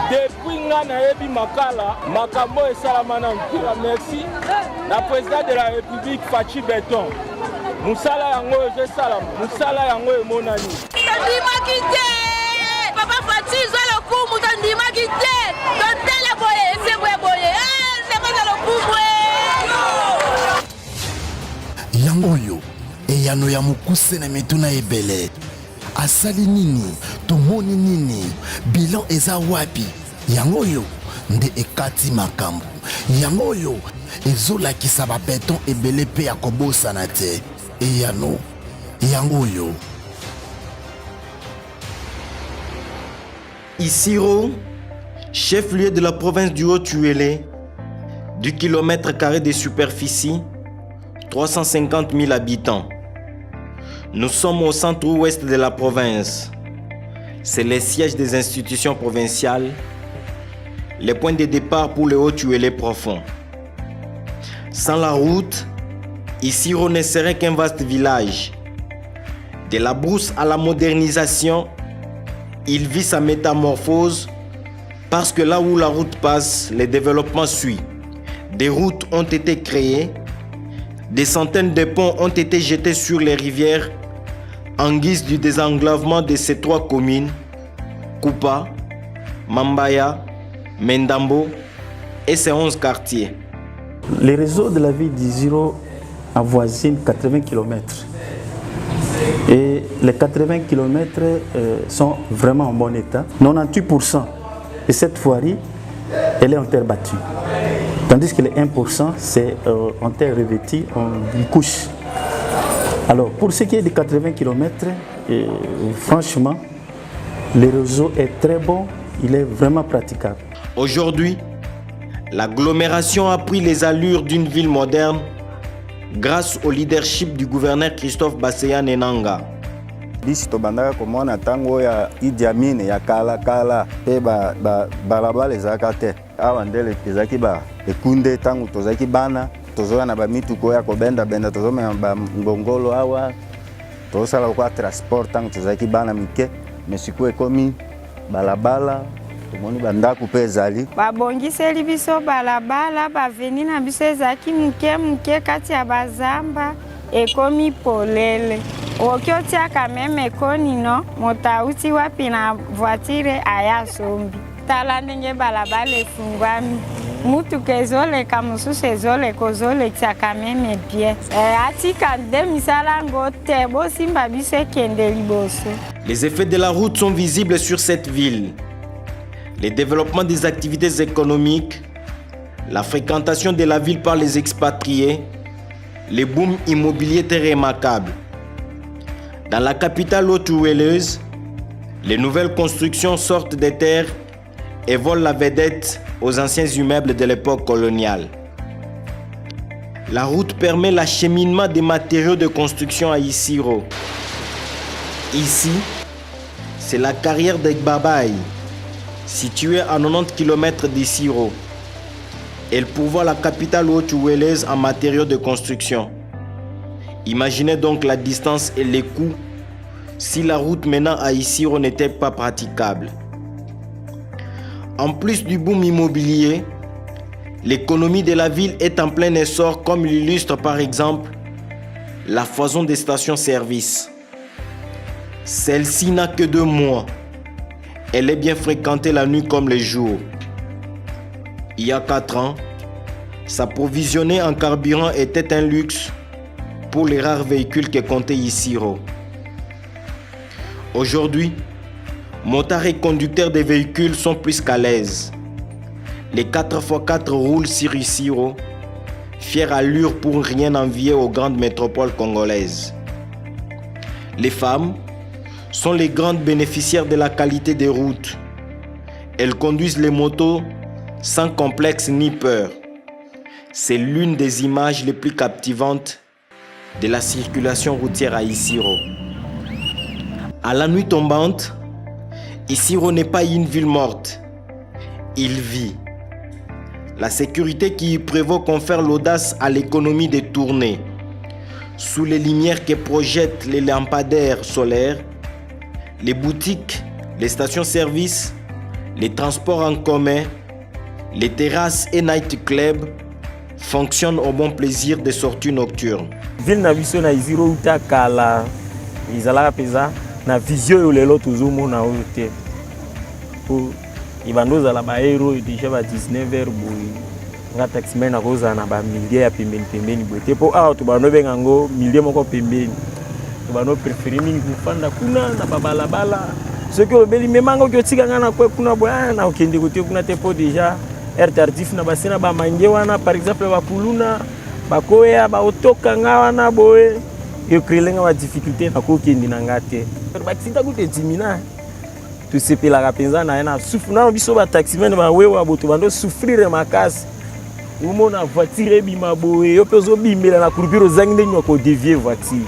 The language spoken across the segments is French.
Depuis Ngana Makala, Makamo et Salamana, merci. La présidente de la République, Fachi Beton. Moussala Yango et Salam, Moussala Yango et Monani. Papa Fachi, je le coup, Moutandi Makité. Tantelle boye, c'est boye. C'est pas le coup, Yangoyo, et Yano Yamukuse na metuna ebele. Asali nini, tomoni nini, bilan eza wapi. Yangoyo, nde ekati makambu. Yangoyo, ezolakisa ba beton ebele pe ya kobosana te. Eyano, Yangoyo. Isiro, chef-lieu de la province du Haut-Uélé, du kilomètre carré de superficie, 350 000 habitants. Nous sommes au centre-ouest de la province. C'est le siège des institutions provinciales, les points de départ pour le Haut-Uélé profond. Sans la route, Isiro ne serait qu'un vaste village. De la brousse à la modernisation, il vit sa métamorphose parce que là où la route passe, le développement suit. Des routes ont été créées, des centaines de ponts ont été jetés sur les rivières en guise du désenglavement de ces trois communes, Kupa, Mambaya, Mendambo et ses 11 quartiers. Les réseaux de la ville d'Isiro avoisinent 80 km. Et les 80 km sont vraiment en bon état. 98% de cette voirie, elle est en terre battue. Tandis que les 1%, c'est en terre revêtue, en une couche. Alors, pour ce qui est des 80 km, franchement, le réseau est très bon, il est vraiment praticable. Aujourd'hui, l'agglomération a pris les allures d'une ville moderne grâce au leadership du gouverneur Christophe Basseya Nenanga. Bisi tobandaka komona tango ya Idi Amin ya kala pe balabala ezaka te. Awa ndele ezaki ba ekunde tango tozaki bana tozoya na ba mituko ya kobenda tozomema ba ngongolo awa tozosala kwa transport tango tozaki bana mike mesiko ekomi balabala tomoni bandako pe ezali babongiseli biso balabala baveni na biso ezaki muke kati ya bazamba ekomi polele oki otiaka meme ekonino moto auti wapi na voitire aya sombi tala ndenge balabala efungwami mutuka ezoleka mosusu ezoleka ozolekisaka meme bien atika nde misala ngo te bosimba biso ekende liboso. Les effets de la route sont visibles sur cette ville. Le développement des activités économiques, la fréquentation de la ville par les expatriés, le boom immobilier est remarquable. Dans la capitale haute-ouéleuse, les nouvelles constructions sortent des terres et volent la vedette aux anciens immeubles de l'époque coloniale. La route permet l'acheminement des matériaux de construction à Isiro. Ici, c'est la carrière d'Egbabaye, située à 90 km d'Isiro. Elle pourvoit la capitale haute-ouéleuse en matériaux de construction. Imaginez donc la distance et les coûts si la route menant à Isiro n'était pas praticable. En plus du boom immobilier, l'économie de la ville est en plein essor comme l'illustre par exemple la foison des stations-service. Celle-ci n'a que 2 mois. Elle est bien fréquentée la nuit comme le jour. Il y a 4 ans, s'approvisionner en carburant était un luxe pour les rares véhicules que comptait Isiro. Aujourd'hui, motards et conducteurs des véhicules sont plus qu'à l'aise. Les 4x4 roulent sur Isiro, fière allure pour rien envier aux grandes métropoles congolaises. Les femmes sont les grandes bénéficiaires de la qualité des routes. Elles conduisent les motos sans complexe ni peur. C'est l'une des images les plus captivantes de la circulation routière à Isiro. À la nuit tombante, Isiro n'est pas une ville morte. Il vit. La sécurité qui y prévaut confère l'audace à l'économie des tournées. Sous les lumières que projettent les lampadaires solaires, les boutiques, les stations-service, les transports en commun, les terrasses et night clubs fonctionnent au bon plaisir des sorties nocturnes. Ville na biso na iziro uta kala izalaka peza na vision yo lelo tozomona oyo te po ibando zala ba hero déjà ba 19h boy nga taximen na koza na ba milliers ya pembeni boy te po awa to bano benga ngo milliers moko pembeni to bano préférer mingi kufanda kuna na babalabala ce que obeli memango ki otika nga na kwe kuna boy na okende kote kuna te po déjà air tardif na basena ba mange wana par exemple ba kuluna bakoya baotoka nga wana boye yo krelenga ba difficulté na kokende na ngate ba kisita kute timina to sepela penza na na souffre na biso ba taximen ba wewa boto bando souffrir makasi umona voiture bima boye yo pezo bimela na kurubiro zanginde nyo ko dévier voiture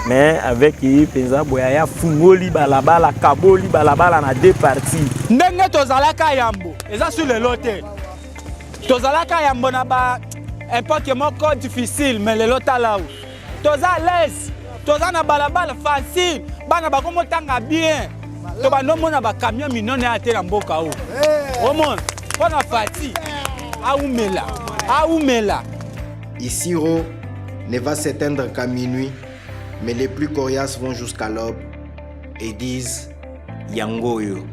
mais avec penza boya ya fungoli balabala kaboli balabala na deux parties ndenge tozalaka yambo eza sur le lote tozalaka yambo na ba époque moko difficile mais le lota là toza l'aise toza na balabala facile bana bakomo tanga bien to ba nomona ba camion minone ate na mboka o omona pona fati aumela Isiro ne va s'éteindre qu'à minuit, mais les plus coriaces vont jusqu'à l'aube et disent Yangoyo.